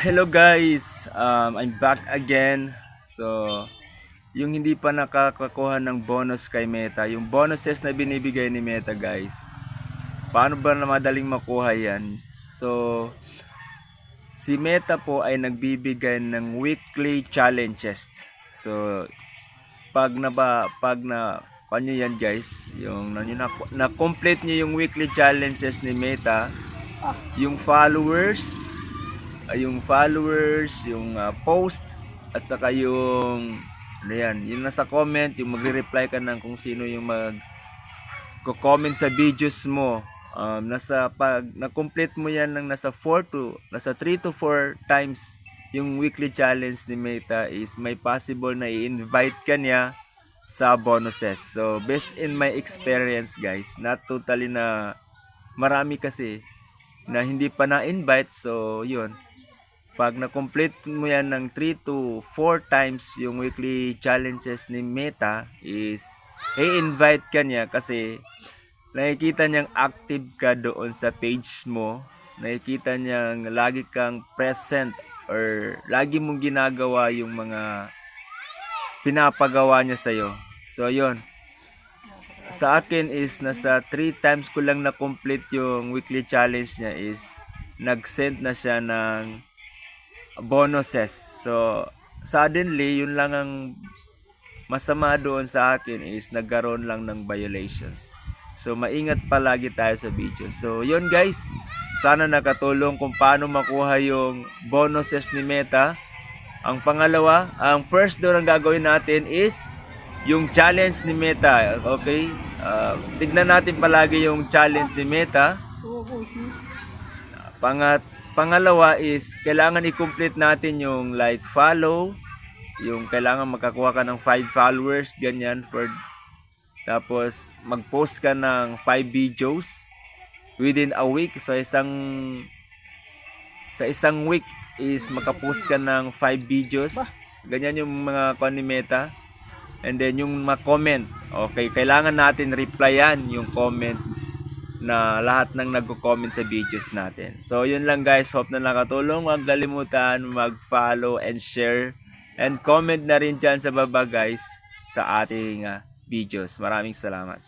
Hello guys, I'm back again. So, yung hindi pa nakakakuha ng bonus kay Meta, yung bonuses na binibigay ni Meta guys, paano ba na madaling makuha yan? So, si Meta po ay nagbibigay ng weekly challenges. So, pag na paano yan guys, yung na-complete niyo yung weekly challenges ni Meta, yung followers, yung post, at saka yung ano yan, yung nasa comment, yung magre-reply ka ng kung sino yung mag-comment sa videos mo. Pag na-complete mo yan ng nasa 3 to 4 times yung weekly challenge ni Meta, is may possible na i-invite ka niya sa bonuses. So, based in my experience guys, not totally na marami kasi na hindi pa na-invite. So, yun. Pag na-complete mo yan ng 3 to 4 times yung weekly challenges ni Meta, is i-invite ka niya kasi nakikita niyang active ka doon sa page mo. Nakikita niyang lagi kang present or lagi mong ginagawa yung mga pinapagawa niya sa'yo. So, yun. Sa akin is nasa 3 times ko lang na-complete yung weekly challenge niya, is nag-send na siya ng bonuses. So, suddenly, yun lang ang masama doon sa akin, is nagkaroon lang ng violations. So, maingat palagi tayo sa video. So, yun guys. Sana nakatulong kung paano makuha yung bonuses ni Meta. Ang pangalawa, ang first doon ang gagawin natin is yung challenge ni Meta. Okay? Tignan natin palagi yung challenge ni Meta. Pangalawa is kailangan i-complete natin yung like follow, yung kailangan makakuha ka ng 5 followers, ganyan. Tapos mag-post ka ng 5 videos within a week. So sa isang week is makapost ka ng 5 videos. Ganyan yung mga ni Meta. And then yung comment, okay, kailangan natin replyan yung comment na lahat ng nagko-comment sa videos natin. So, yun lang guys. Hope na nakatulong. Huwag kalimutan mag-follow and share. And comment na rin dyan sa baba guys sa ating videos. Maraming salamat.